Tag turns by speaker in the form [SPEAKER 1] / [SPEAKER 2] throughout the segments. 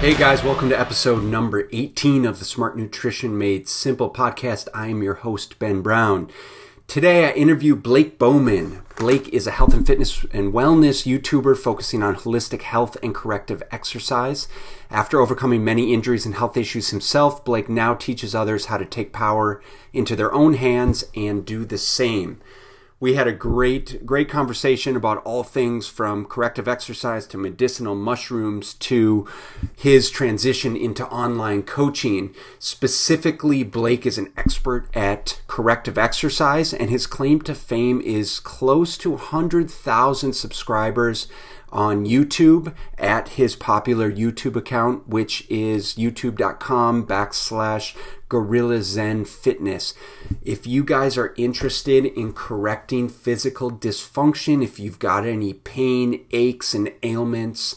[SPEAKER 1] Hey guys, welcome to episode number 18 of the Smart Nutrition Made Simple podcast. I am your host, Ben Brown. Today I interview Blake Bowman. Blake is a health and fitness and wellness YouTuber focusing on holistic health and corrective exercise. After overcoming many injuries and health issues himself, Blake now teaches others how to take power into their own hands and do the same. We had a great conversation about all things from corrective exercise to medicinal mushrooms to his transition into online coaching. Specifically, Blake is an expert at corrective exercise, and his claim to fame is close to 100,000 subscribers on YouTube at his popular YouTube account, which is youtube.com/Gorilla Zen Fitness. If you guys are interested in correcting physical dysfunction, if you've got any pain, aches, and ailments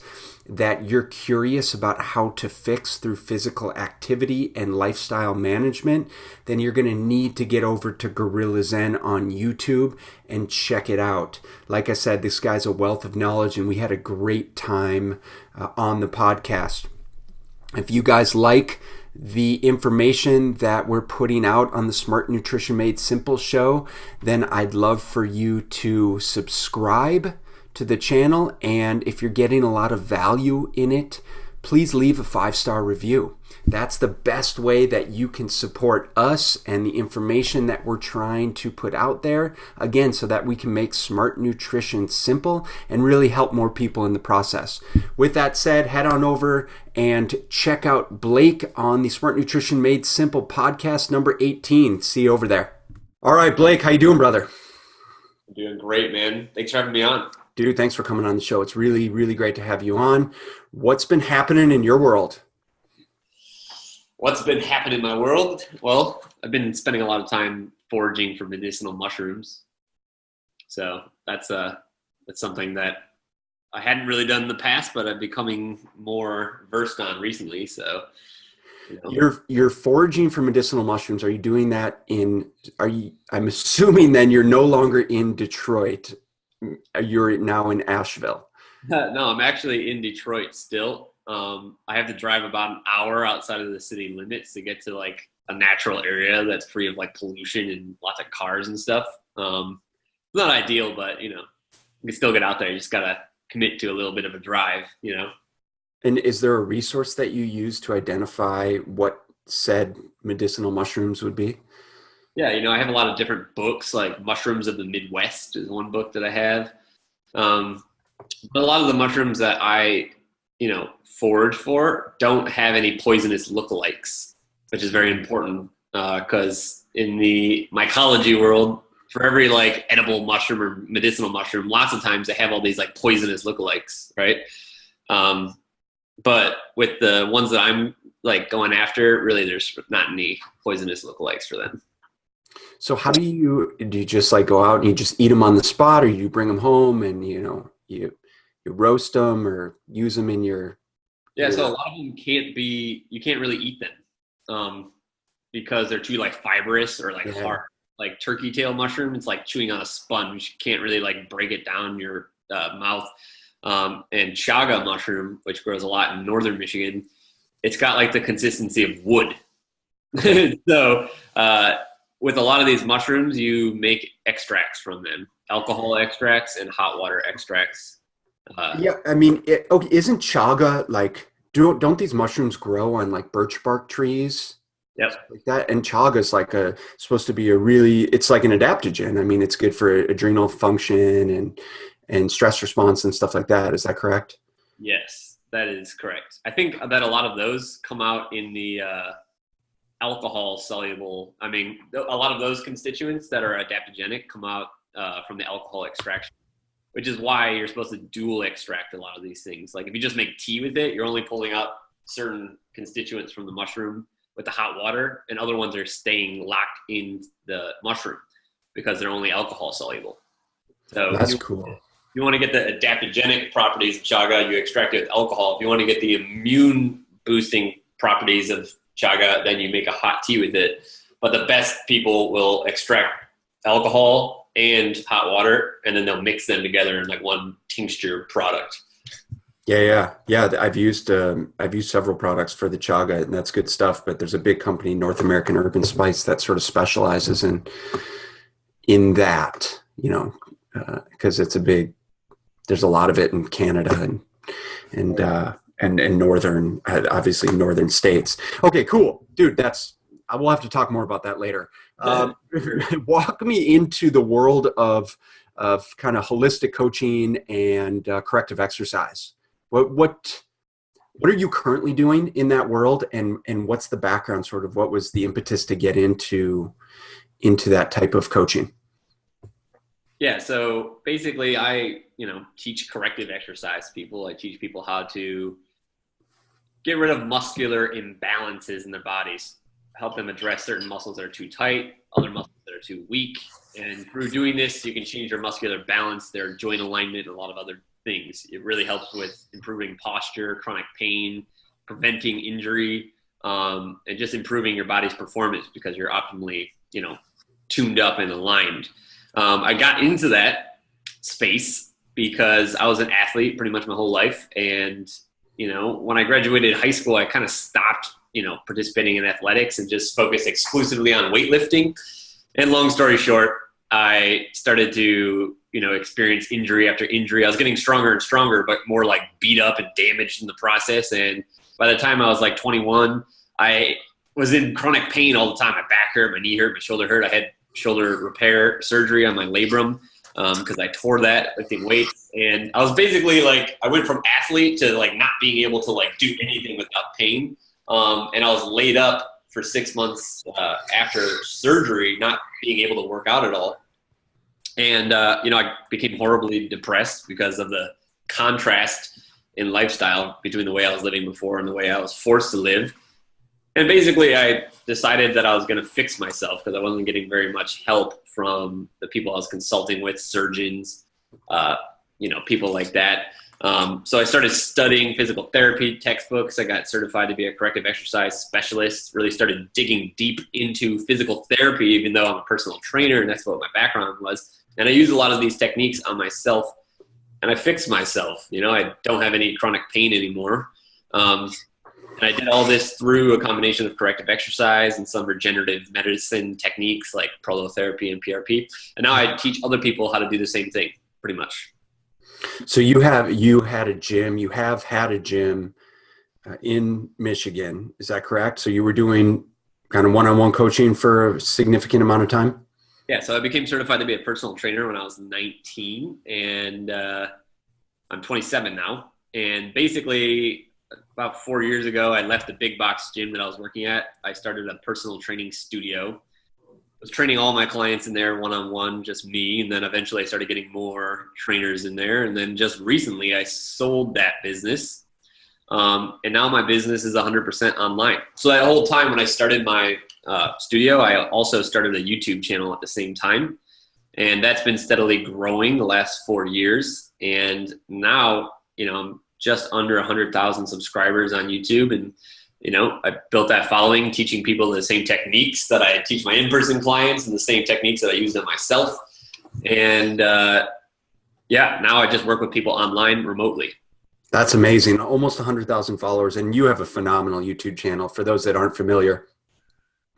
[SPEAKER 1] that you're curious about how to fix through physical activity and lifestyle management, then you're going to need to get over to Gorilla Zen on YouTube and check it out. Like I said, this guy's a wealth of knowledge, and we had a great time on the podcast. If you guys like the information that we're putting out on the Smart Nutrition Made Simple show, then I'd love for you to subscribe to the channel, and if you're getting a lot of value in it, please leave a 5-star review. That's the best way that you can support us and the information that we're trying to put out there, again, so that we can make smart nutrition simple and really help more people in the process. With that said, head on over and check out Blake on the Smart Nutrition Made Simple podcast number 18. See you over there. All right, Blake, how you doing, brother?
[SPEAKER 2] I'm doing great, man. Thanks for having me on.
[SPEAKER 1] Dude, thanks for coming on the show. It's really, really great to have you on. What's been happening in your world?
[SPEAKER 2] What's been happening in my world? Well, I've been spending a lot of time foraging for medicinal mushrooms. So that's something that I hadn't really done in the past, but I'm becoming more versed on recently. So
[SPEAKER 1] You're foraging for medicinal mushrooms. Are you doing that I'm assuming then you're no longer in Detroit. You're now in Asheville.
[SPEAKER 2] No, I'm actually in Detroit still. I have to drive about an hour outside of the city limits to get to like a natural area that's free of like pollution and lots of cars and stuff. It's not ideal, but you can still get out there. You just gotta commit to a little bit of a drive,
[SPEAKER 1] And is there a resource that you use to identify what said medicinal mushrooms would be?
[SPEAKER 2] Yeah, I have a lot of different books, like Mushrooms of the Midwest is one book that I have. But a lot of the mushrooms that I, forage for don't have any poisonous lookalikes, which is very important because in the mycology world, for every like edible mushroom or medicinal mushroom, lots of times they have all these like poisonous lookalikes, right? But with the ones that I'm like going after, really there's not any poisonous lookalikes for them.
[SPEAKER 1] So how do you just like go out and you just eat them on the spot, or you bring them home and you roast them or use them in your
[SPEAKER 2] So a lot of them you can't really eat them because they're too like fibrous or like hard. Like turkey tail mushroom, it's like chewing on a sponge. You can't really like break it down in your mouth. And chaga mushroom, which grows a lot in northern Michigan, it's got like the consistency of wood. So with a lot of these mushrooms, you make extracts from them, alcohol extracts and hot water extracts.
[SPEAKER 1] Isn't chaga like, don't these mushrooms grow on like birch bark trees?
[SPEAKER 2] Yep.
[SPEAKER 1] Like that, and chaga is like supposed to be it's like an adaptogen. I mean, it's good for adrenal function and stress response and stuff like that. Is that correct?
[SPEAKER 2] Yes, that is correct. I think that a lot of those come out in the alcohol soluble. I mean, a lot of those constituents that are adaptogenic come out from the alcohol extraction, which is why you're supposed to dual extract a lot of these things. Like if you just make tea with it, you're only pulling out certain constituents from the mushroom with the hot water, and other ones are staying locked in the mushroom because they're only alcohol soluble. So
[SPEAKER 1] that's cool.
[SPEAKER 2] If you want to get the adaptogenic properties of chaga, you extract it with alcohol. If you want to get the immune boosting properties of chaga, then you make a hot tea with it. But the best people will extract alcohol and hot water, and then they'll mix them together in like one tincture product.
[SPEAKER 1] Yeah. I've used several products for the chaga, and that's good stuff. But there's a big company, North American Urban Spice, that sort of specializes in that, because there's a lot of it in Canada and northern, obviously northern states. Okay, cool, dude. I will have to talk more about that later. Walk me into the world of kind of holistic coaching and corrective exercise. What are you currently doing in that world, and what's the background? Sort of, what was the impetus to get into that type of coaching?
[SPEAKER 2] Yeah, so basically I, teach corrective exercise to people. I teach people how to get rid of muscular imbalances in their bodies, help them address certain muscles that are too tight, other muscles that are too weak. And through doing this, you can change your muscular balance, their joint alignment, and a lot of other things. It really helps with improving posture, chronic pain, preventing injury, and just improving your body's performance because you're optimally, tuned up and aligned. I got into that space because I was an athlete pretty much my whole life. And, when I graduated high school, I kind of stopped, participating in athletics and just focused exclusively on weightlifting. And long story short, I started to, experience injury after injury. I was getting stronger and stronger, but more like beat up and damaged in the process. And by the time I was like 21, I was in chronic pain all the time. My back hurt, my knee hurt, my shoulder hurt. I had shoulder repair surgery on my labrum because I tore that lifting weights. And I was basically like, I went from athlete to like not being able to like do anything without pain. And I was laid up for 6 months after surgery, not being able to work out at all. And, I became horribly depressed because of the contrast in lifestyle between the way I was living before and the way I was forced to live. And basically, I decided that I was going to fix myself because I wasn't getting very much help from the people I was consulting with, surgeons, people like that. So I started studying physical therapy textbooks. I got certified to be a corrective exercise specialist, really started digging deep into physical therapy, even though I'm a personal trainer and that's what my background was. And I use a lot of these techniques on myself and I fixed myself. I don't have any chronic pain anymore. And I did all this through a combination of corrective exercise and some regenerative medicine techniques like prolotherapy and PRP. And now I teach other people how to do the same thing, pretty much.
[SPEAKER 1] So you have had a gym in Michigan. Is that correct? So you were doing kind of one-on-one coaching for a significant amount of time?
[SPEAKER 2] Yeah, so I became certified to be a personal trainer when I was 19, and I'm 27 now. And basically, about 4 years ago, I left the big box gym that I was working at. I started a personal training studio. I was training all my clients in there one-on-one, just me. And then eventually I started getting more trainers in there. And then just recently I sold that business. And now my business is 100% online. So that whole time when I started my studio, I also started a YouTube channel at the same time. And that's been steadily growing the last 4 years. And now, I'm just under 100,000 subscribers on YouTube. And, I built that following, teaching people the same techniques that I teach my in-person clients and the same techniques that I use on myself. And now I just work with people online remotely.
[SPEAKER 1] That's amazing. Almost 100,000 followers. And you have a phenomenal YouTube channel. For those that aren't familiar,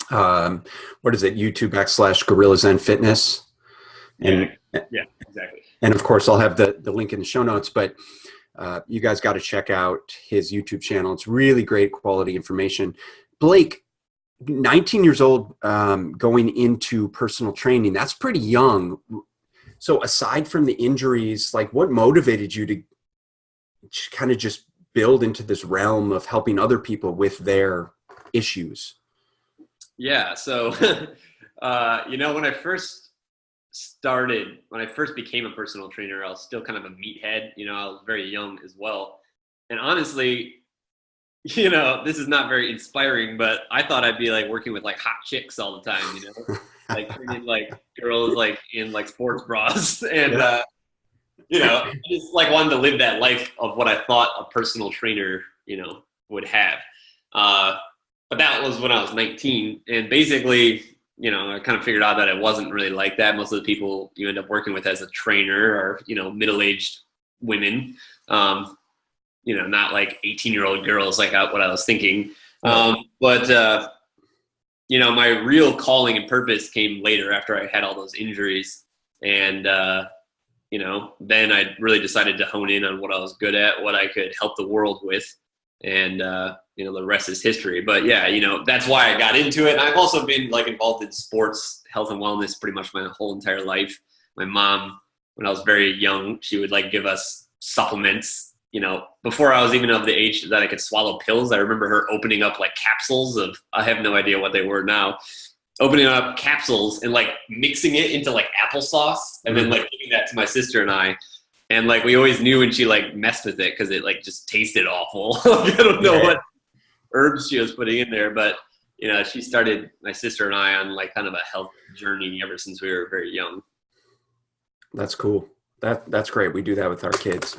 [SPEAKER 1] what is it? YouTube.com/Gorilla Zen Fitness. And,
[SPEAKER 2] yeah, exactly.
[SPEAKER 1] And of course, I'll have the link in the show notes, but you guys got to check out his YouTube channel. It's really great quality information. Blake, 19 years old, going into personal training. That's pretty young. So aside from the injuries, like what motivated you to kind of just build into this realm of helping other people with their issues?
[SPEAKER 2] Yeah. So, when I first became a personal trainer, I was still kind of a meathead. I was very young as well. And honestly, this is not very inspiring, but I thought I'd be like working with like hot chicks all the time, like treating like girls like in like sports bras. And, I just like wanted to live that life of what I thought a personal trainer, would have. But that was when I was 19. And basically, I kind of figured out that it wasn't really like that. Most of the people you end up working with as a trainer are, middle-aged women. not like 18-year-old girls like what I was thinking. But my real calling and purpose came later after I had all those injuries. And, then I really decided to hone in on what I was good at, what I could help the world with. And, the rest is history. But yeah, that's why I got into it. And I've also been like involved in sports, health and wellness pretty much my whole entire life. My mom, when I was very young, she would like give us supplements, before I was even of the age that I could swallow pills. I remember her opening up like capsules of, I have no idea what they were now, opening up capsules and like mixing it into like applesauce and then like giving that to my sister and I. And like, we always knew when she like messed with it, cause it like just tasted awful. I don't know what herbs she was putting in there, but she started my sister and I on like kind of a health journey ever since we were very young.
[SPEAKER 1] That's cool. That's great. We do that with our kids.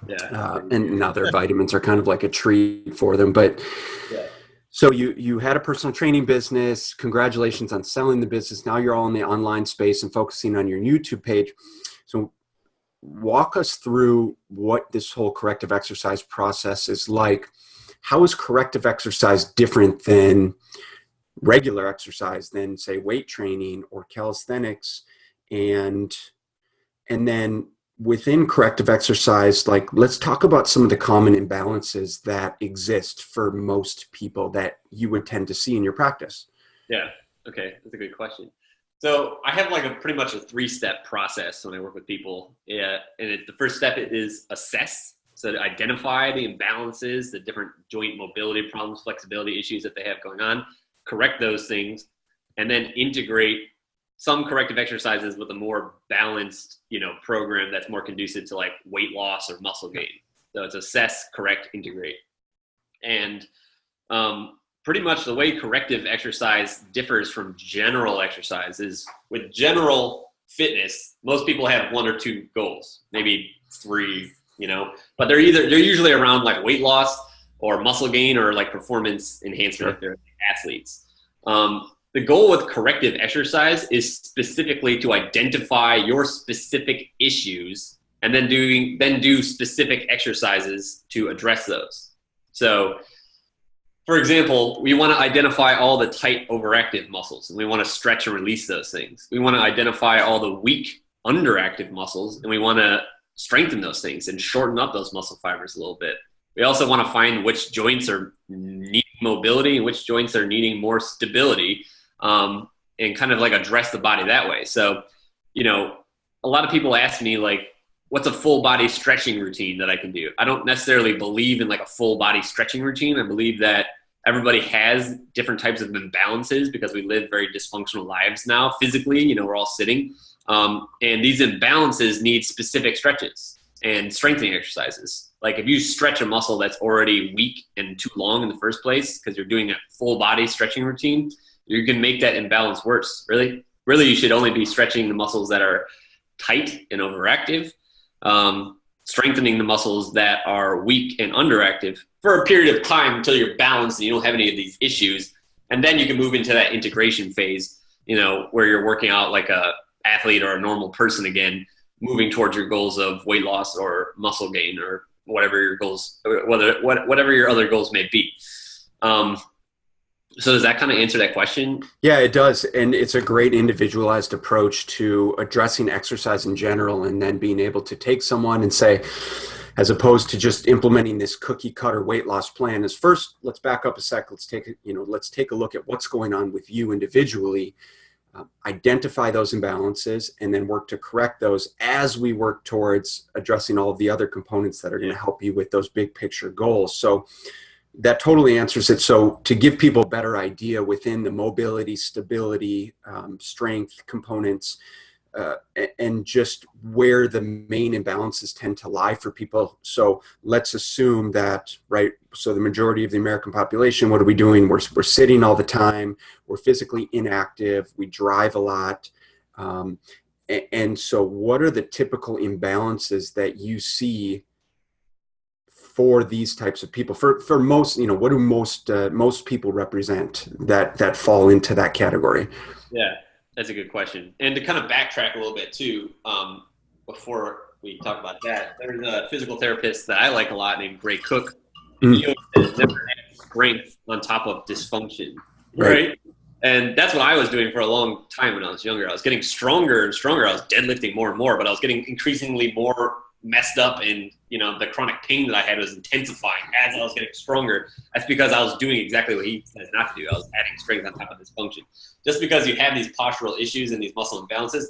[SPEAKER 2] Yeah.
[SPEAKER 1] And now their vitamins are kind of like a treat for them. But so you had a personal training business. Congratulations on selling the business. Now you're all in the online space and focusing on your YouTube page. So walk us through what this whole corrective exercise process is like. How is corrective exercise different than regular exercise, than say weight training or calisthenics? And then within corrective exercise, like, let's talk about some of the common imbalances that exist for most people that you would tend to see in your practice.
[SPEAKER 2] Yeah. Okay. That's a good question. So I have like pretty much a 3-step process when I work with people. Yeah. And the first step is assess. So to identify the imbalances, the different joint mobility problems, flexibility issues that they have going on, correct those things, and then integrate some corrective exercises with a more balanced, program that's more conducive to like weight loss or muscle gain. So it's assess, correct, integrate. And pretty much the way corrective exercise differs from general exercise is, with general fitness, most people have 1 or 2 goals, maybe 3, but they're usually around like weight loss or muscle gain or like performance enhancement if they're athletes. The goal with corrective exercise is specifically to identify your specific issues and then do specific exercises to address those. So, for example, we want to identify all the tight overactive muscles and we want to stretch and release those things. We want to identify all the weak underactive muscles and we want to strengthen those things and shorten up those muscle fibers a little bit. We also want to find which joints are needing mobility and which joints are needing more stability, and kind of like address the body that way. So, a lot of people ask me like, what's a full body stretching routine that I can do? I don't necessarily believe in like a full body stretching routine. I believe that everybody has different types of imbalances because we live very dysfunctional lives now. Physically, we're all sitting. And these imbalances need specific stretches and strengthening exercises. Like if you stretch a muscle that's already weak and too long in the first place because you're doing a full body stretching routine, you can make that imbalance worse. Really, you should only be stretching the muscles that are tight and overactive, strengthening the muscles that are weak and underactive for a period of time until you're balanced and you don't have any of these issues. And then you can move into that integration phase, where you're working out like a athlete or a normal person again, moving towards your goals of weight loss or muscle gain or whatever your goals, whatever your other goals may be. So does that kind of answer that question?
[SPEAKER 1] Yeah, it does. And it's a great individualized approach to addressing exercise in general, and then being able to take someone and say, as opposed to just implementing this cookie cutter weight loss plan, is first, let's back up a sec. Let's take a look at what's going on with you individually, identify those imbalances, and then work to correct those as we work towards addressing all of the other components that are going to help you with those big picture goals. So that totally answers it. So to give people a better idea within the mobility, stability, strength components, and just where the main imbalances tend to lie for people. So let's assume that, right, so the majority of the American population, what are we doing? We're sitting all the time. We're physically inactive. We drive a lot. And so what are the typical imbalances that you see for these types of people? For most, what do most people represent that fall into that category?
[SPEAKER 2] Yeah, that's a good question. And to kind of backtrack a little bit too, before we talk about that. There's a physical therapist that I like a lot named Gray Cook. And
[SPEAKER 1] Mm.
[SPEAKER 2] he always says never add strength on top of dysfunction,
[SPEAKER 1] Right.
[SPEAKER 2] right? And that's what I was doing for a long time when I was younger. I was getting stronger and stronger. I was deadlifting more and more, but I was getting increasingly more messed up, and the chronic pain that I had was intensifying as I was getting stronger. That's because I was doing exactly what he says not to do. I was adding strength on top of dysfunction. Just because you have these postural issues and these muscle imbalances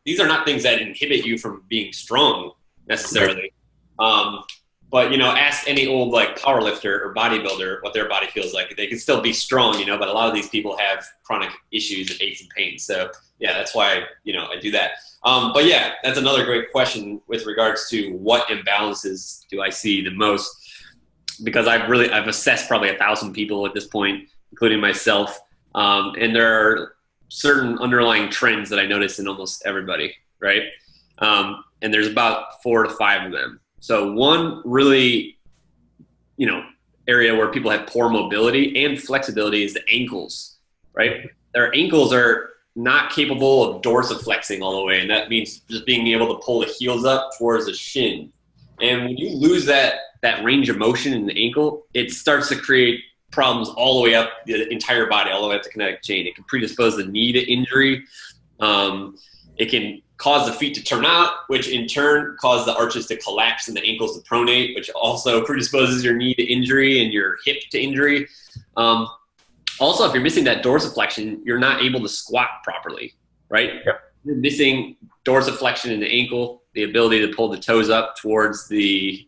[SPEAKER 2] these are not things that inhibit you from being strong necessarily. But ask any old like power lifter or bodybuilder what their body feels like. They can still be strong, but a lot of these people have chronic issues and aches and pains. So yeah, that's why I do that. But yeah, that's another great question with regards to what imbalances do I see the most, because I've assessed probably 1,000 people at this point, including myself. And there are certain underlying trends that I notice in almost everybody, right? And there's about 4 to 5 of them. So one really, area where people have poor mobility and flexibility is the ankles, right? Their ankles are not capable of dorsiflexing all the way, and that means just being able to pull the heels up towards the shin. And when you lose that range of motion in the ankle, it starts to create problems all the way up the entire body, all the way up the kinetic chain. It can predispose the knee to injury. It can cause the feet to turn out, which in turn cause the arches to collapse and the ankles to pronate, which also predisposes your knee to injury and your hip to injury. Also, if you're missing that dorsiflexion, you're not able to squat properly, right?
[SPEAKER 1] Yep.
[SPEAKER 2] You're missing dorsiflexion in the ankle, the ability to pull the toes up towards the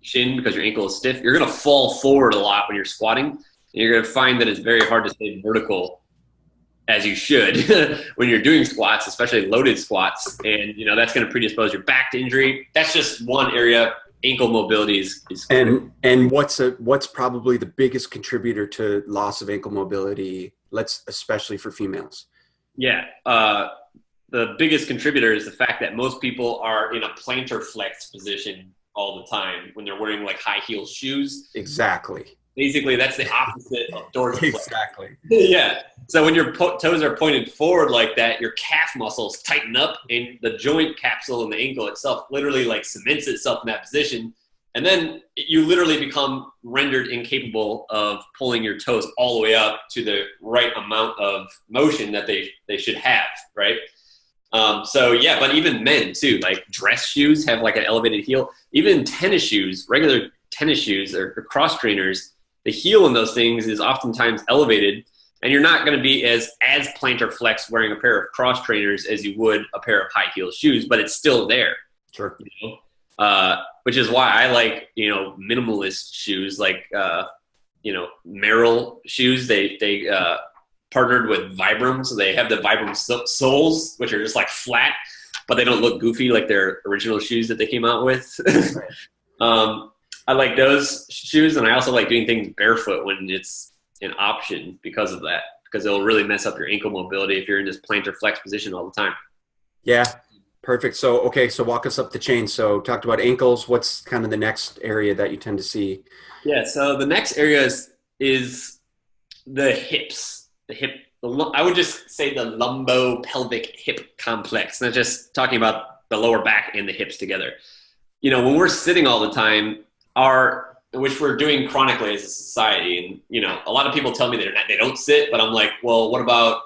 [SPEAKER 2] shin because your ankle is stiff. You're going to fall forward a lot when you're squatting, and you're going to find that it's very hard to stay vertical as you should when you're doing squats, especially loaded squats. And, that's going to predispose your back to injury. That's just one area. Ankle mobility is
[SPEAKER 1] and what's probably the biggest contributor to loss of ankle mobility, especially for females?
[SPEAKER 2] Yeah. The biggest contributor is the fact that most people are in a plantar flex position all the time when they're wearing like high heel shoes.
[SPEAKER 1] Exactly.
[SPEAKER 2] Basically, that's the opposite of dorsiflex.
[SPEAKER 1] Exactly.
[SPEAKER 2] Yeah. So when your toes are pointed forward like that, your calf muscles tighten up, and the joint capsule in the ankle itself literally like cements itself in that position. And then you literally become rendered incapable of pulling your toes all the way up to the right amount of motion that they should have, right? So yeah, but even men too, like dress shoes have like an elevated heel. Even tennis shoes, regular tennis shoes or cross trainers, the heel in those things is oftentimes elevated, and you're not going to be as plantar flex wearing a pair of cross trainers as you would a pair of high heel shoes, but it's still there.
[SPEAKER 1] Sure.
[SPEAKER 2] Which is why I like, minimalist shoes, like, Merrell shoes. They partnered with Vibram, so they have the Vibram soles, which are just like flat, but they don't look goofy like their original shoes that they came out with. Right. I like those shoes, and I also like doing things barefoot when it's an option because of that, because it'll really mess up your ankle mobility if you're in this plantar flex position all the time.
[SPEAKER 1] Yeah, perfect. So walk us up the chain. So talked about ankles. What's kind of the next area that you tend to see?
[SPEAKER 2] Yeah, so the next area is the hips. I would just say the lumbo-pelvic hip complex, not just talking about the lower back and the hips together. When we're sitting all the time, which we're doing chronically as a society, and a lot of people tell me they don't sit, but I'm like, well, what about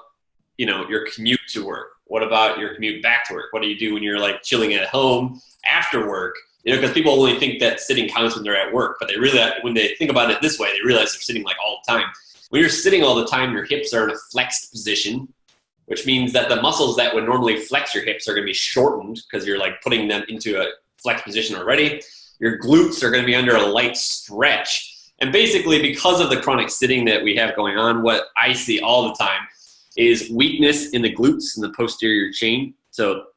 [SPEAKER 2] your commute to work? What about your commute back to work? What do you do when you're like chilling at home after work? Because people only think that sitting counts when they're at work, but when they think about it this way, they realize they're sitting like all the time. When you're sitting all the time, your hips are in a flexed position, which means that the muscles that would normally flex your hips are going to be shortened because you're like putting them into a flexed position already. Your glutes are going to be under a light stretch. And basically, because of the chronic sitting that we have going on, what I see all the time is weakness in the glutes and the posterior chain. So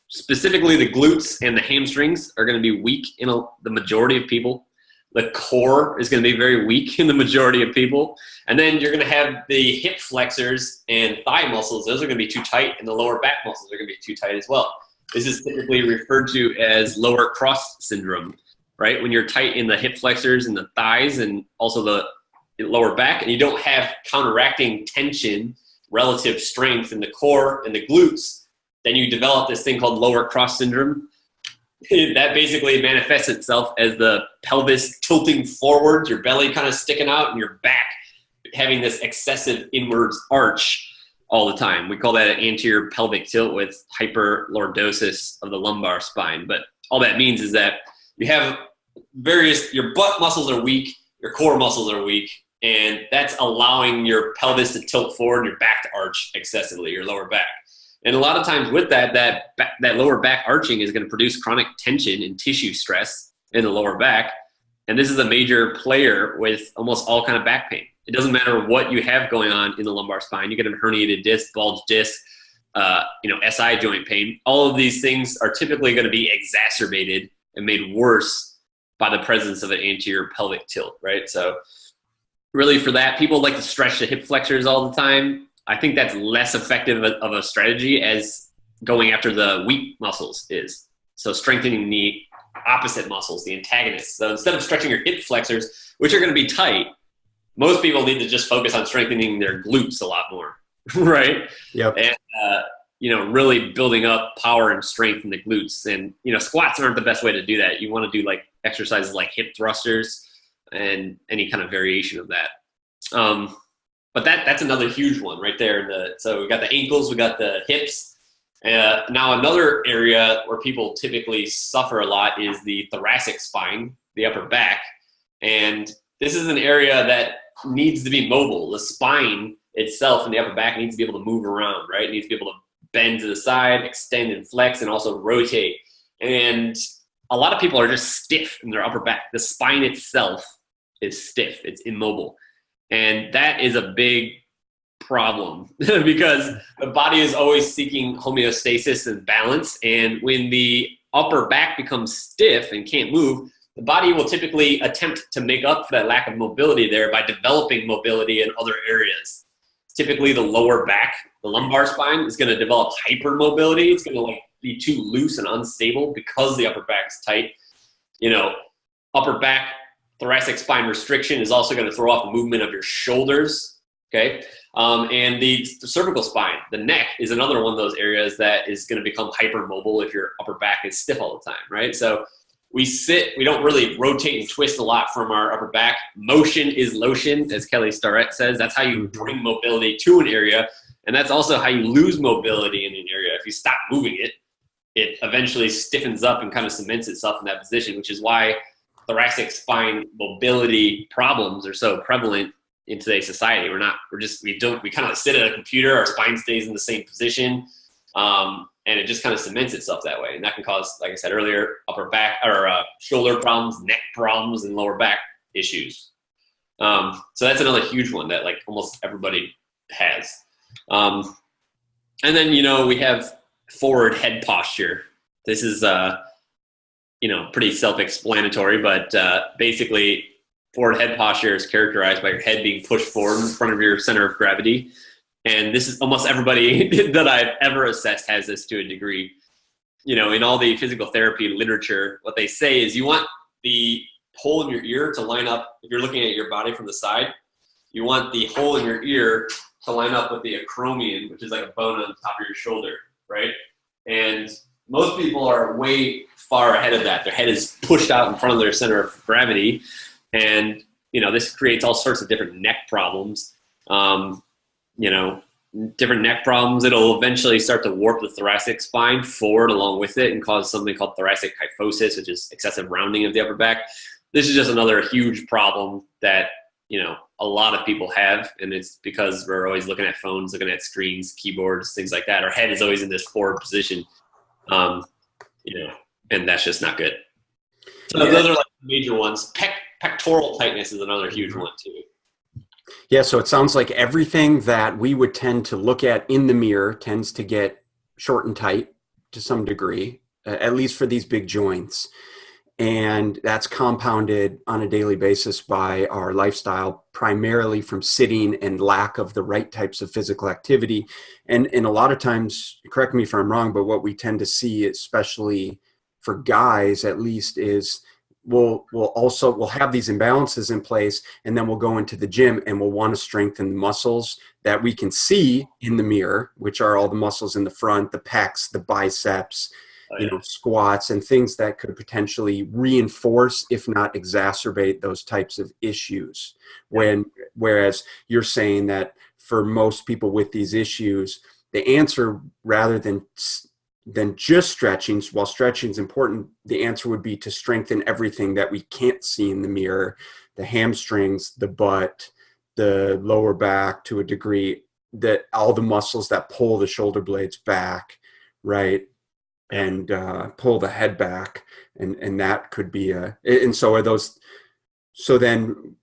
[SPEAKER 2] specifically, the glutes and the hamstrings are going to be weak in the majority of people. The core is going to be very weak in the majority of people. And then you're going to have the hip flexors and thigh muscles. Those are going to be too tight, and the lower back muscles are going to be too tight as well. This is typically referred to as lower cross syndrome, right? When you're tight in the hip flexors and the thighs and also the lower back, and you don't have counteracting tension, relative strength in the core and the glutes, then you develop this thing called lower cross syndrome. that basically manifests itself as the pelvis tilting forward, your belly kind of sticking out, and your back having this excessive inwards arch all the time. We call that an anterior pelvic tilt with hyperlordosis of the lumbar spine. But all that means is that you have your butt muscles are weak, your core muscles are weak, and that's allowing your pelvis to tilt forward and your back to arch excessively, your lower back. And a lot of times with that lower back arching is going to produce chronic tension and tissue stress in the lower back. And this is a major player with almost all kind of back pain. It doesn't matter what you have going on in the lumbar spine. You get a herniated disc, bulge disc, SI joint pain. All of these things are typically going to be exacerbated and made worse by the presence of an anterior pelvic tilt, right? So really for that, people like to stretch the hip flexors all the time. I think that's less effective of a strategy as going after the weak muscles is. So strengthening the opposite muscles, the antagonists. So instead of stretching your hip flexors, which are going to be tight, most people need to just focus on strengthening their glutes a lot more, right?
[SPEAKER 1] Yep.
[SPEAKER 2] And, really building up power and strength in the glutes. And, squats aren't the best way to do that. You want to do like exercises like hip thrusters and any kind of variation of that. But that's another huge one right there. So we got the ankles, we got the hips. Now another area where people typically suffer a lot is the thoracic spine, the upper back. And this is an area that needs to be mobile. The spine itself in the upper back needs to be able to move around, right? It needs to be able to bend to the side, extend and flex, and also rotate. And a lot of people are just stiff in their upper back. The spine itself is stiff. It's immobile. And that is a big problem because the body is always seeking homeostasis and balance. And when the upper back becomes stiff and can't move, the body will typically attempt to make up for that lack of mobility there by developing mobility in other areas. Typically the lower back, the lumbar spine is going to develop hypermobility. It's going to be too loose and unstable because the upper back is tight. Upper back thoracic spine restriction is also going to throw off the movement of your shoulders. Okay. And the cervical spine, the neck is another one of those areas that is going to become hypermobile if your upper back is stiff all the time. Right. So we don't really rotate and twist a lot from our upper back. Motion is lotion, as Kelly Starrett says. That's how you bring mobility to an area. And that's also how you lose mobility in an area. If you stop moving it, it eventually stiffens up and kind of cements itself in that position, which is why thoracic spine mobility problems are so prevalent in today's society. We kind of sit at a computer, our spine stays in the same position. And it just kind of cements itself that way. And that can cause, like I said earlier, upper back or shoulder problems, neck problems, and lower back issues. So that's another huge one that almost everybody has. And then, we have forward head posture. This is, pretty self-explanatory, but basically forward head posture is characterized by your head being pushed forward in front of your center of gravity. And this is almost everybody that I've ever assessed has this to a degree. In all the physical therapy literature, what they say is you want the hole in your ear to line up. If you're looking at your body from the side, you want the hole in your ear to line up with the acromion, which is like a bone on the top of your shoulder, right? And most people are way far ahead of that. Their head is pushed out in front of their center of gravity. And, this creates all sorts of different neck problems. Different neck problems. It'll eventually start to warp the thoracic spine forward along with it and cause something called thoracic kyphosis, which is excessive rounding of the upper back. This is just another huge problem that, a lot of people have. And it's because we're always looking at phones, looking at screens, keyboards, things like that. Our head is always in this forward position, and that's just not good. So those are major ones. Pectoral tightness is another huge one too.
[SPEAKER 1] Yeah, so it sounds like everything that we would tend to look at in the mirror tends to get short and tight to some degree, at least for these big joints. And that's compounded on a daily basis by our lifestyle, primarily from sitting and lack of the right types of physical activity. And a lot of times, correct me if I'm wrong, but what we tend to see, especially for guys at least, is we'll have these imbalances in place, and then we'll go into the gym and we'll want to strengthen the muscles that we can see in the mirror, which are all the muscles in the front, the pecs, the biceps,
[SPEAKER 2] Oh,
[SPEAKER 1] you
[SPEAKER 2] yeah.
[SPEAKER 1] know, squats and things that could potentially reinforce, if not exacerbate, those types of issues. Whereas you're saying that for most people with these issues, the answer, rather than just stretching, while stretching is important, the answer would be to strengthen everything that we can't see in the mirror: the hamstrings, the butt, the lower back, to a degree, that all the muscles that pull the shoulder blades back, right? And pull the head back. And that could be and so are those. So then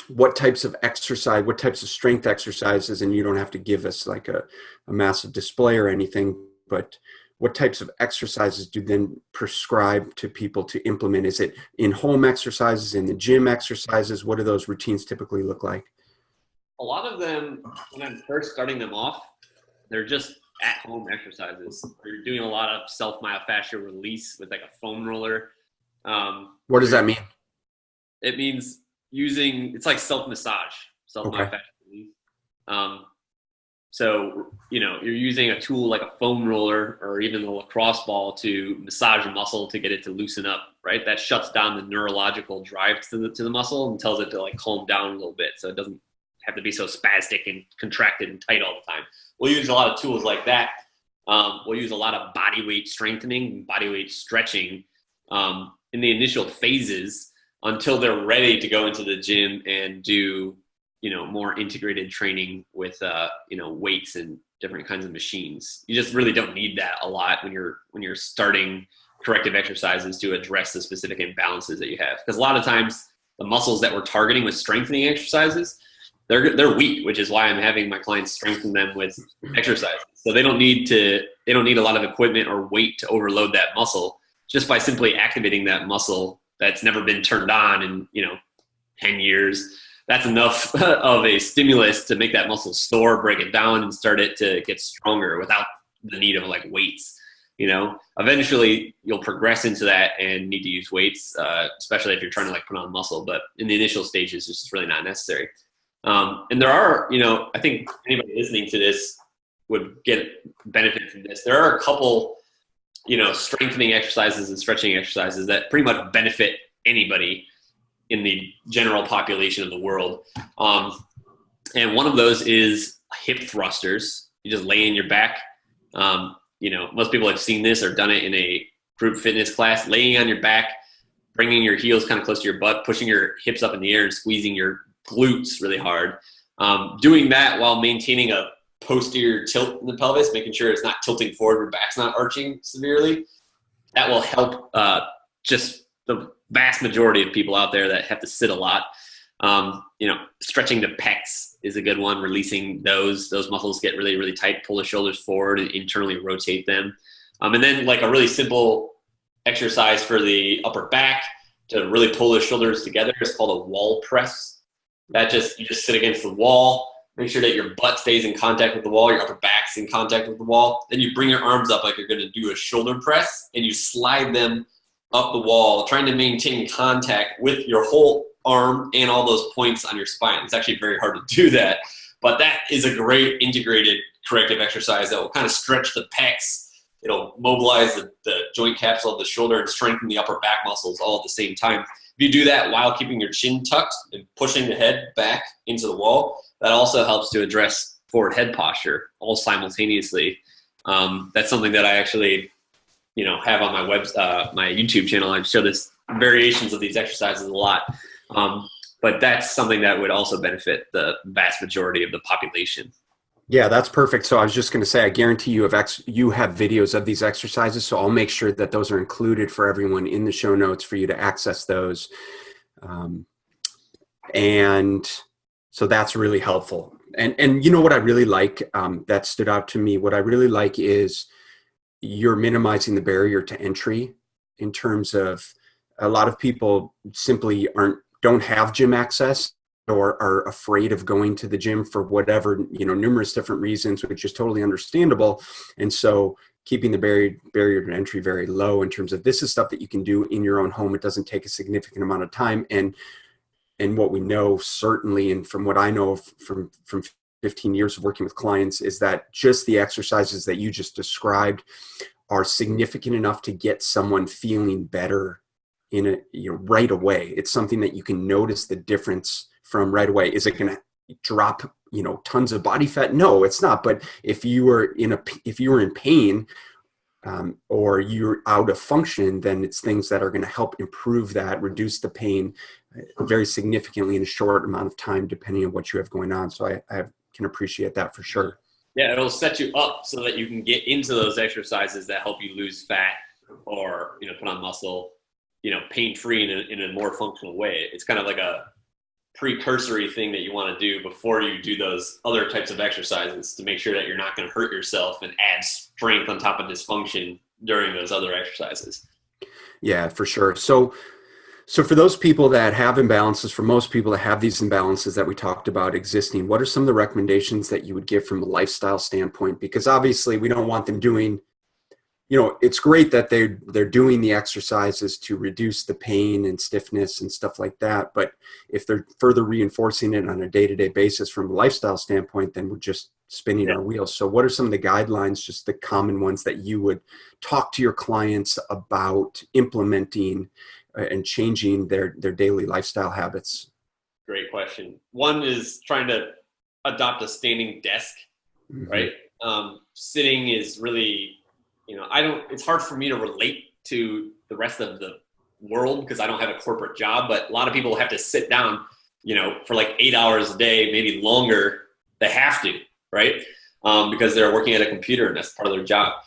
[SPEAKER 1] what types of exercise, what types of strength exercises, and you don't have to give us like a massive display or anything, but what types of exercises do you then prescribe to people to implement? Is it in-home exercises, in the gym exercises? What do those routines typically look like?
[SPEAKER 2] A lot of them, when I'm first starting them off, they're just at-home exercises. You're doing a lot of self-myofascial release with like a foam roller.
[SPEAKER 1] What does that mean?
[SPEAKER 2] It means using, it's like self-massage, self-myofascial
[SPEAKER 1] Okay.
[SPEAKER 2] release. So, you know, you're using a tool like a foam roller or even a lacrosse ball to massage a muscle to get it to loosen up, right? That shuts down the neurological drive to the muscle and tells it to like calm down a little bit, so it doesn't have to be so spastic and contracted and tight all the time. We'll use a lot of tools like that. We'll use a lot of body weight strengthening, body weight stretching in the initial phases until they're ready to go into the gym and do, you know, more integrated training with, you know, weights and different kinds of machines. You just really don't need that a lot when you're starting corrective exercises to address the specific imbalances that you have. Because a lot of times the muscles that we're targeting with strengthening exercises, they're weak, which is why I'm having my clients strengthen them with exercises. So they don't need a lot of equipment or weight to overload that muscle. Just by simply activating that muscle that's never been turned on in, you know, 10 years, that's enough of a stimulus to make that muscle store, break it down, and start it to get stronger without the need of like weights. You know, eventually you'll progress into that and need to use weights, especially if you're trying to like put on muscle. But in the initial stages, it's just really not necessary. And there are, you know, I think anybody listening to this would get benefit from this. There are a couple, you know, strengthening exercises and stretching exercises that pretty much benefit anybody in the general population of the world. And one of those is hip thrusters. You just lay in your back. You know, most people have seen this or done it in a group fitness class, laying on your back, bringing your heels kind of close to your butt, pushing your hips up in the air and squeezing your glutes really hard. Doing that while maintaining a posterior tilt in the pelvis, making sure it's not tilting forward, your back's not arching severely. That will help just the vast majority of people out there that have to sit a lot. You know, stretching the pecs is a good one. Releasing those muscles get really, really tight. Pull the shoulders forward and internally rotate them. And then like a really simple exercise for the upper back to really pull the shoulders together is called a wall press. You just sit against the wall. Make sure that your butt stays in contact with the wall, your upper back's in contact with the wall. Then you bring your arms up like you're going to do a shoulder press, and you slide them up the wall, trying to maintain contact with your whole arm and all those points on your spine. It's actually very hard to do that, but that is a great integrated corrective exercise that will kind of stretch the pecs. It'll mobilize the joint capsule of the shoulder and strengthen the upper back muscles all at the same time. If you do that while keeping your chin tucked and pushing the head back into the wall, that also helps to address forward head posture all simultaneously. That's something that I actually, you know, have on my YouTube channel. I show this variations of these exercises a lot. But that's something that would also benefit the vast majority of the population.
[SPEAKER 1] Yeah, that's perfect. So I was just going to say, I guarantee you have videos of these exercises, so I'll make sure that those are included for everyone in the show notes for you to access those. And so that's really helpful. And you know what I really like, that stood out to me, what I really like is you're minimizing the barrier to entry in terms of a lot of people simply don't have gym access or are afraid of going to the gym for whatever, you know, numerous different reasons, which is totally understandable. And so keeping the barrier to entry very low in terms of this is stuff that you can do in your own home. It doesn't take a significant amount of time. And what we know certainly, and from what I know from 15 years of working with clients, is that just the exercises that you just described are significant enough to get someone feeling better right away. It's something that you can notice the difference from right away. Is it going to drop, tons of body fat? No, it's not. But if you were in pain, or you're out of function, then it's things that are going to help improve that, reduce the pain very significantly in a short amount of time, depending on what you have going on. So I can appreciate that for sure.
[SPEAKER 2] Yeah, it'll set you up so that you can get into those exercises that help you lose fat or, put on muscle, pain-free in a more functional way. It's kind of like a precursory thing that you want to do before you do those other types of exercises to make sure that you're not going to hurt yourself and add strength on top of dysfunction during those other exercises.
[SPEAKER 1] Yeah, for sure. So for those people that have imbalances, for most people that have these imbalances that we talked about existing, what are some of the recommendations that you would give from a lifestyle standpoint? Because obviously we don't want them doing, it's great that they're doing the exercises to reduce the pain and stiffness and stuff like that. But if they're further reinforcing it on a day-to-day basis from a lifestyle standpoint, then we're just spinning our wheels. So what are some of the guidelines, just the common ones that you would talk to your clients about implementing and changing their daily lifestyle habits?
[SPEAKER 2] Great question. One is trying to adopt a standing desk, right? Sitting is really, it's hard for me to relate to the rest of the world because I don't have a corporate job, but a lot of people have to sit down, for like 8 hours a day, maybe longer. They have to, right? Because they're working at a computer and that's part of their job.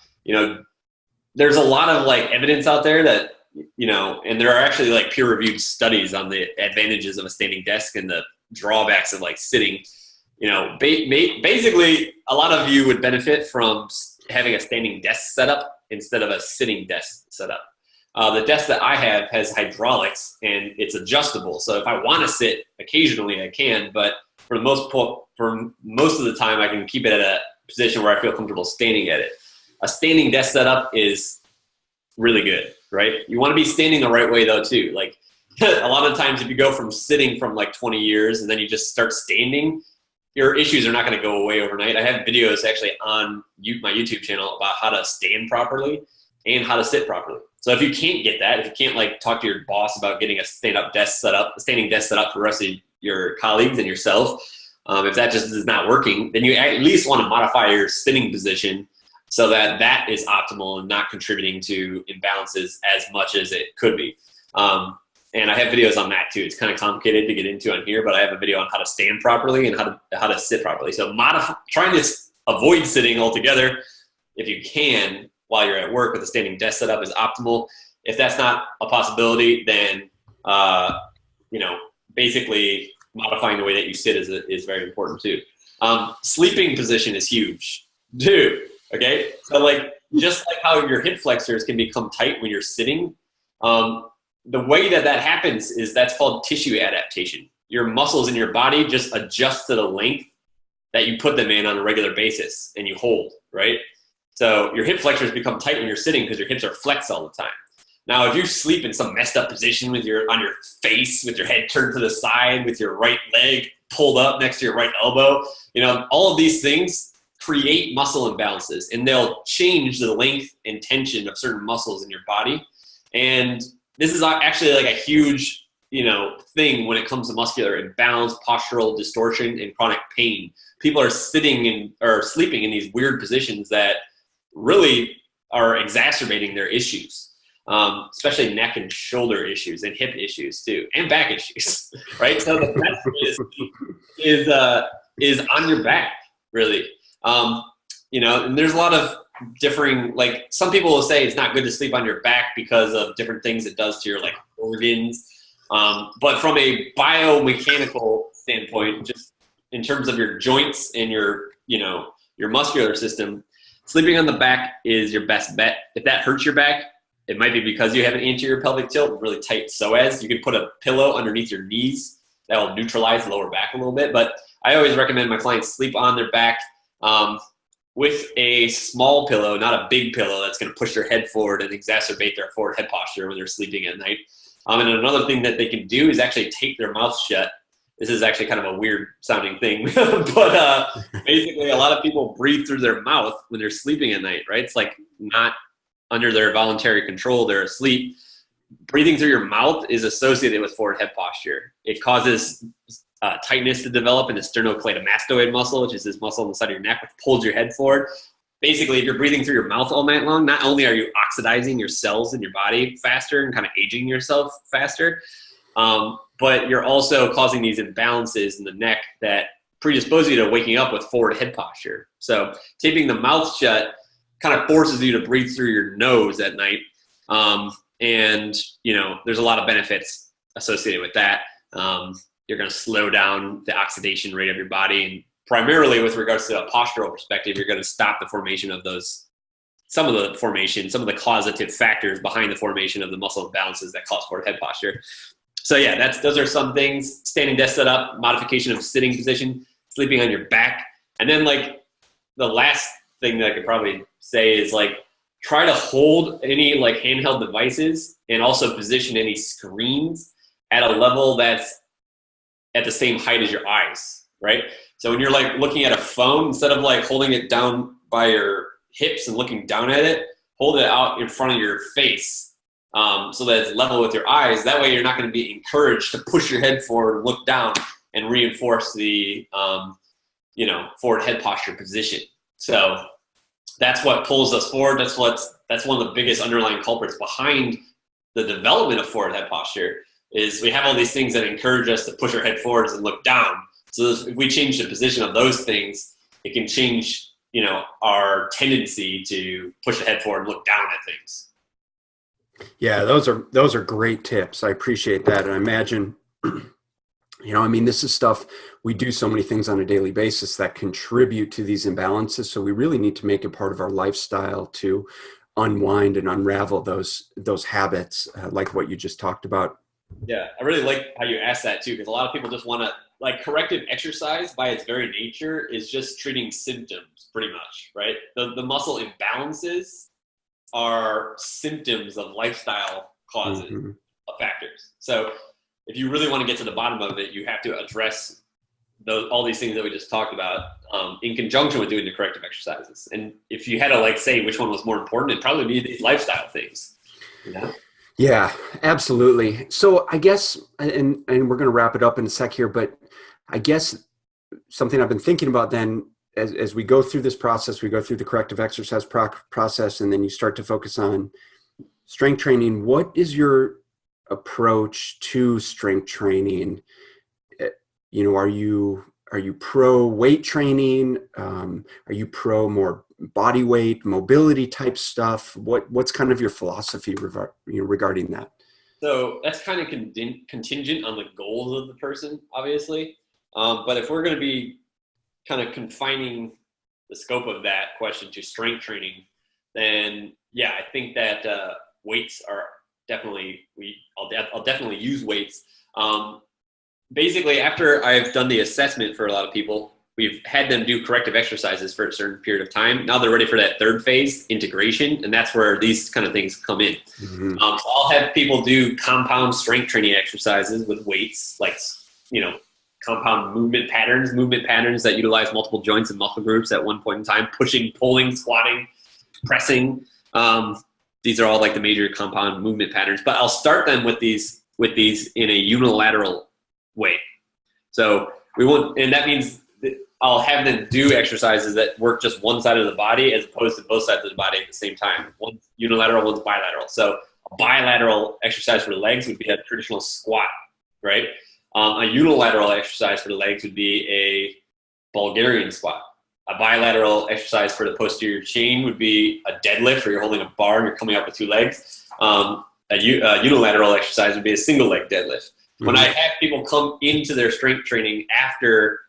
[SPEAKER 2] There's a lot of like evidence out there that, and there are actually like peer-reviewed studies on the advantages of a standing desk and the drawbacks of like sitting. Basically, a lot of you would benefit from having a standing desk setup instead of a sitting desk setup. The desk that I have has hydraulics and it's adjustable. So if I want to sit occasionally, I can, but for most of the time, I can keep it at a position where I feel comfortable standing at it. A standing desk setup is really good, right? You want to be standing the right way though too. Like a lot of times if you go from sitting from like 20 years and then you just start standing, your issues are not going to go away overnight. I have videos actually on my YouTube channel about how to stand properly and how to sit properly. So if you can't get that, if you can't like talk to your boss about getting a standing desk set up for the rest of your colleagues and yourself, if that just is not working, then you at least want to modify your sitting position so that is optimal and not contributing to imbalances as much as it could be. And I have videos on that too. It's kind of complicated to get into on here, but I have a video on how to stand properly and how to sit properly. So trying to avoid sitting altogether, if you can, while you're at work with a standing desk setup is optimal. If that's not a possibility, then basically modifying the way that you sit is very important too. Sleeping position is huge, dude. Okay, so like just like how your hip flexors can become tight when you're sitting, the way that happens is that's called tissue adaptation. Your muscles in your body just adjust to the length that you put them in on a regular basis and you hold, right? So your hip flexors become tight when you're sitting because your hips are flexed all the time. Now, if you sleep in some messed up position on your face, with your head turned to the side, with your right leg pulled up next to your right elbow, all of these things create muscle imbalances and they'll change the length and tension of certain muscles in your body. And this is actually like a huge, thing when it comes to muscular imbalance, postural distortion, and chronic pain. People are sitting or sleeping in these weird positions that really are exacerbating their issues, especially neck and shoulder issues and hip issues too, and back issues, right? So the best is on your back, really. And there's a lot of differing, like some people will say it's not good to sleep on your back because of different things it does to your like organs. But from a biomechanical standpoint, just in terms of your joints and your muscular system, sleeping on the back is your best bet. If that hurts your back, it might be because you have an anterior pelvic tilt, really tight psoas. You can put a pillow underneath your knees. That will neutralize the lower back a little bit. But I always recommend my clients sleep on their back with a small pillow, not a big pillow that's going to push their head forward and exacerbate their forward head posture when they're sleeping at night. And another thing that they can do is actually tape their mouth shut. This is actually kind of a weird sounding thing, but basically a lot of people breathe through their mouth when they're sleeping at night, right? It's like not under their voluntary control, they're asleep. Breathing through your mouth is associated with forward head posture. It causes tightness to develop in the sternocleidomastoid muscle, which is this muscle on the side of your neck, which pulls your head forward. Basically, if you're breathing through your mouth all night long, not only are you oxidizing your cells in your body faster and kind of aging yourself faster, but you're also causing these imbalances in the neck that predispose you to waking up with forward head posture. So taping the mouth shut kind of forces you to breathe through your nose at night. And, there's a lot of benefits associated with that. You're going to slow down the oxidation rate of your body. And primarily with regards to a postural perspective, you're going to stop the formation of some of the causative factors behind the formation of the muscle imbalances that cause forward head posture. So yeah, those are some things. Standing desk setup, modification of sitting position, sleeping on your back. And then like the last thing that I could probably say is like, try to hold any like handheld devices and also position any screens at a level that's at the same height as your eyes, right? So when you're like looking at a phone, instead of like holding it down by your hips and looking down at it, hold it out in front of your face so that it's level with your eyes. That way you're not going to be encouraged to push your head forward and look down and reinforce the forward head posture position. So that's what pulls us forward. That's one of the biggest underlying culprits behind the development of forward head posture is we have all these things that encourage us to push our head forwards and look down. So if we change the position of those things, it can change, our tendency to push the head forward and look down at things.
[SPEAKER 1] Yeah, those are great tips. I appreciate that. And I imagine, this is stuff we do so many things on a daily basis that contribute to these imbalances. So we really need to make it part of our lifestyle to unwind and unravel those habits, like what you just talked about.
[SPEAKER 2] Yeah, I really like how you asked that too, because a lot of people just want to, like, corrective exercise by its very nature is just treating symptoms pretty much, right? The muscle imbalances are symptoms of lifestyle causes, of factors. So if you really want to get to the bottom of it, you have to address all these things that we just talked about in conjunction with doing the corrective exercises. And if you had to say which one was more important, it'd probably be these lifestyle things.
[SPEAKER 1] Yeah, absolutely. So I guess, and we're going to wrap it up in a sec here, but I guess something I've been thinking about then, as we go through this process, we go through the corrective exercise process, and then you start to focus on strength training. What is your approach to strength training? Are you pro weight training? Are you pro more body weight, mobility type stuff? What's kind of your philosophy regarding that?
[SPEAKER 2] So that's kind of contingent on the goals of the person, obviously. But if we're going to be kind of confining the scope of that question to strength training, then yeah, I think that weights are definitely, I'll definitely use weights. Basically, after I've done the assessment for a lot of people, we've had them do corrective exercises for a certain period of time. Now they're ready for that third phase, integration, and that's where these kind of things come in. So I'll have people do compound strength training exercises with weights, like, compound movement patterns that utilize multiple joints and muscle groups at one point in time, pushing, pulling, squatting, pressing. These are all like the major compound movement patterns, but I'll start them with these in a unilateral way. So and that means that I'll have them do exercises that work just one side of the body as opposed to both sides of the body at the same time. One's unilateral, one's bilateral. So a bilateral exercise for the legs would be a traditional squat, right? A unilateral exercise for the legs would be a Bulgarian squat. A bilateral exercise for the posterior chain would be a deadlift, where you're holding a bar and you're coming up with two legs. A unilateral exercise would be a single leg deadlift. When I have people come into their strength training after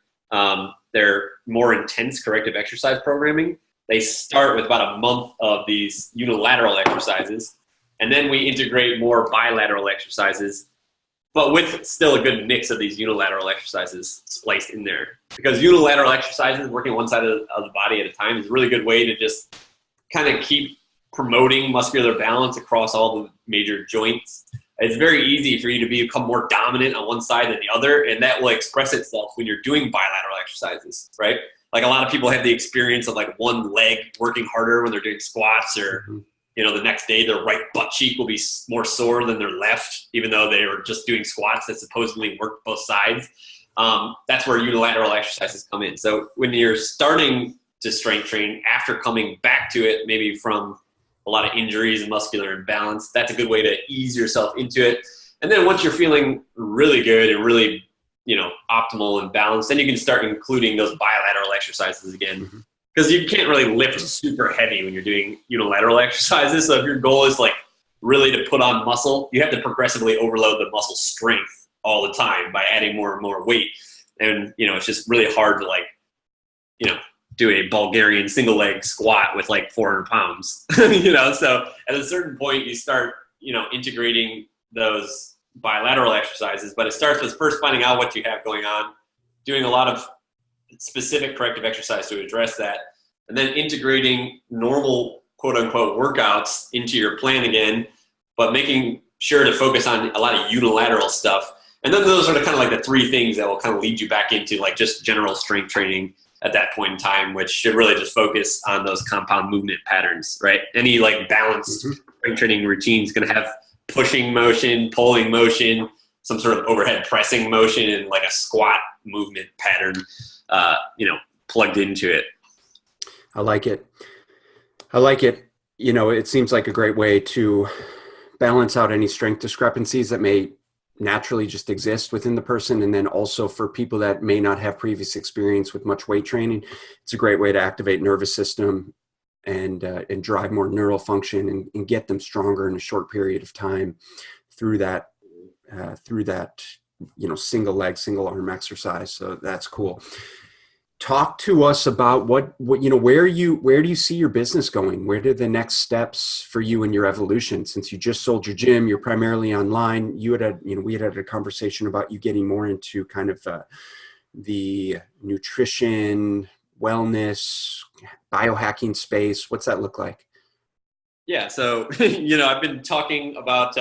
[SPEAKER 2] their more intense corrective exercise programming, they start with about a month of these unilateral exercises, and then we integrate more bilateral exercises, but with still a good mix of these unilateral exercises spliced in there. Because unilateral exercises, working one side of the body at a time, is a really good way to just kind of keep promoting muscular balance across all the major joints. It's very easy for you to become more dominant on one side than the other, and that will express itself when you're doing bilateral exercises, right? Like, a lot of people have the experience of like one leg working harder when they're doing squats or the next day their right butt cheek will be more sore than their left, even though they were just doing squats that supposedly worked both sides. That's where unilateral exercises come in. So when you're starting to strength train after coming back to it, maybe from a lot of injuries and muscular imbalance, that's a good way to ease yourself into it. And then once you're feeling really good and really, optimal and balanced, then you can start including those bilateral exercises again. Because you can't really lift super heavy when you're doing unilateral exercises. So if your goal is like really to put on muscle, you have to progressively overload the muscle strength all the time by adding more and more weight. And, it's just really hard to do a Bulgarian single leg squat with like 400 pounds, so at a certain point you start, integrating those bilateral exercises, but it starts with first finding out what you have going on, doing a lot of specific corrective exercise to address that, and then integrating normal quote unquote workouts into your plan again, but making sure to focus on a lot of unilateral stuff. And then those are kind of like the three things that will kind of lead you back into like just general strength training at that point in time, which should really just focus on those compound movement patterns, right? Any like balanced strength training routine is going to have pushing motion, pulling motion, some sort of overhead pressing motion, and like a squat movement pattern, plugged into it.
[SPEAKER 1] I like it. It seems like a great way to balance out any strength discrepancies that may naturally just exist within the person. And then also for people that may not have previous experience with much weight training, it's a great way to activate nervous system and drive more neural function and get them stronger in a short period of time through that single leg, single arm exercise. So that's cool. Talk to us about what where do you see your business going? Where are the next steps for you in your evolution? Since you just sold your gym, you're primarily online. We had a conversation about you getting more into kind of the nutrition, wellness, biohacking space. What's that look like?
[SPEAKER 2] Yeah. So, I've been talking about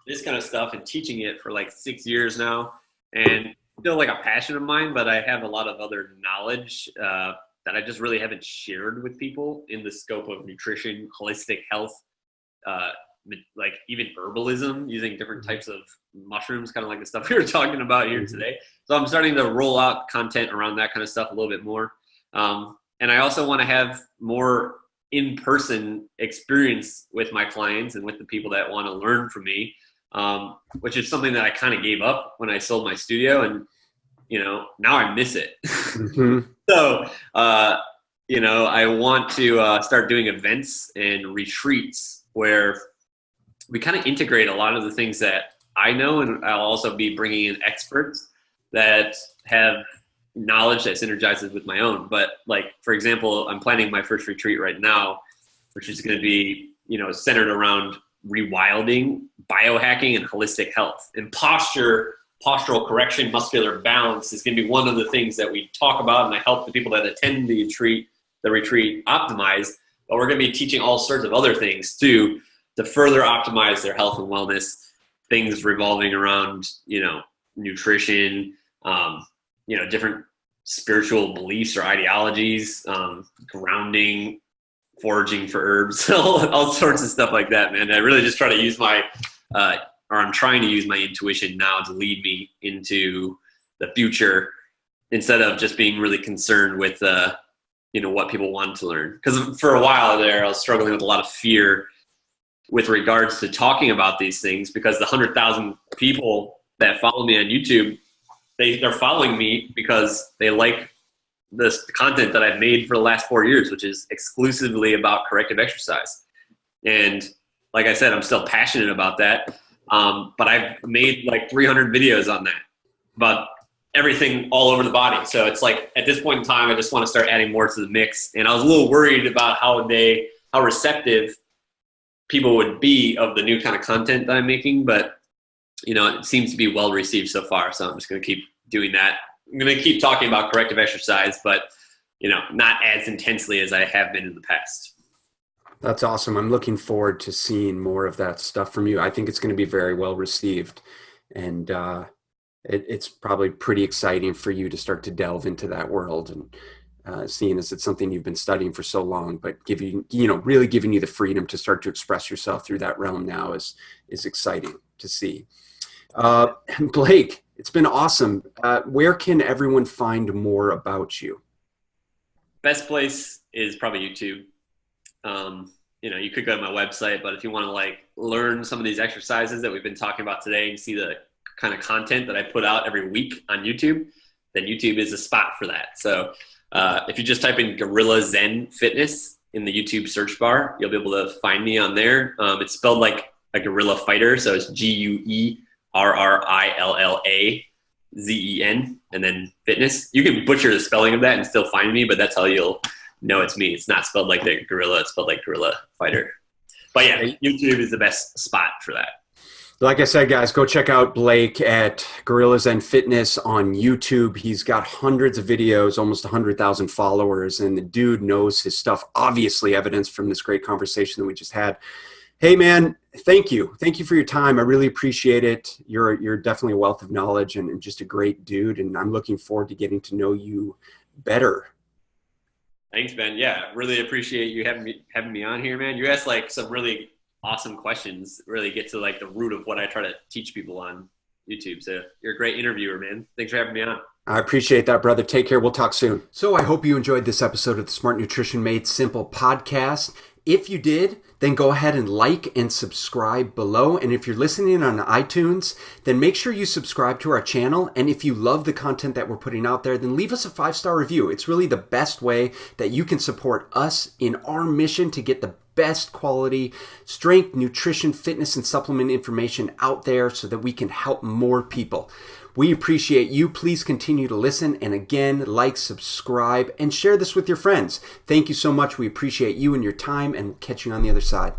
[SPEAKER 2] this kind of stuff and teaching it for like 6 years now, and still like a passion of mine, but I have a lot of other knowledge that I just really haven't shared with people in the scope of nutrition, holistic health, like even herbalism, using different types of mushrooms, kind of like the stuff we were talking about here today. So I'm starting to roll out content around that kind of stuff a little bit more. And I also want to have more in-person experience with my clients and with the people that want to learn from me, which is something that I kind of gave up when I sold my studio, and now I miss it. So I want to start doing events and retreats where we kind of integrate a lot of the things that I know, and I'll also be bringing in experts that have knowledge that synergizes with my own. But like, for example, I'm planning my first retreat right now, which is going to be centered around rewilding, biohacking, and holistic health. And postural correction, muscular balance is going to be one of the things that we talk about, and I help the people that attend the retreat optimize. But we're going to be teaching all sorts of other things too to further optimize their health and wellness, things revolving around nutrition, different spiritual beliefs or ideologies, grounding, foraging for herbs, all sorts of stuff like that, man. I really just try to use I'm trying to use my intuition now to lead me into the future instead of just being really concerned with, what people want to learn. Because for a while there, I was struggling with a lot of fear with regards to talking about these things, because the 100,000 people that follow me on YouTube, they're following me because they like the content that I've made for the last 4 years, which is exclusively about corrective exercise. And like I said, I'm still passionate about that. But I've made like 300 videos on that, about everything all over the body. So it's like, at this point in time, I just want to start adding more to the mix. And I was a little worried about how receptive people would be of the new kind of content that I'm making, but it seems to be well received so far. So I'm just going to keep doing that. I'm going to keep talking about corrective exercise, but not as intensely as I have been in the past.
[SPEAKER 1] That's awesome. I'm looking forward to seeing more of that stuff from you. I think it's going to be very well received, and it's probably pretty exciting for you to start to delve into that world. And seeing as it's something you've been studying for so long, but really giving you the freedom to start to express yourself through that realm now is exciting to see. Blake, it's been awesome. Where can everyone find more about you?
[SPEAKER 2] Best place is probably YouTube. You could go to my website, but if you want to like learn some of these exercises that we've been talking about today and see the kind of content that I put out every week on YouTube, then YouTube is a spot for that. So if you just type in Gorilla Zen Fitness in the YouTube search bar, you'll be able to find me on there. It's spelled like a gorilla fighter, so it's GUERRILLAZEN and then fitness. You can butcher the spelling of that and still find me, but that's how you'll know it's me. It's not spelled like the gorilla, it's spelled like gorilla fighter. But yeah, YouTube is the best spot for that.
[SPEAKER 1] Like I said, guys, go check out Blake at Gorilla Zen Fitness on YouTube. He's got hundreds of videos, almost 100,000 followers, and the dude knows his stuff. Obviously, evidence from this great conversation that we just had. Hey, man, thank you. Thank you for your time. I really appreciate it. You're definitely a wealth of knowledge and just a great dude, and I'm looking forward to getting to know you better.
[SPEAKER 2] Thanks, Ben. Yeah, really appreciate you having me on here, man. You asked like some really awesome questions, really get to like the root of what I try to teach people on YouTube. So you're a great interviewer, man. Thanks for having me on.
[SPEAKER 1] I appreciate that, brother. Take care. We'll talk soon. So I hope you enjoyed this episode of the Smart Nutrition Made Simple podcast. If you did, then go ahead and like and subscribe below. And if you're listening on iTunes, then make sure you subscribe to our channel. And if you love the content that we're putting out there, then leave us a 5-star review. It's really the best way that you can support us in our mission to get the best quality strength, nutrition, fitness, and supplement information out there so that we can help more people. We appreciate you. Please continue to listen. And again, like, subscribe, and share this with your friends. Thank you so much. We appreciate you and your time, and we'll catch you on the other side.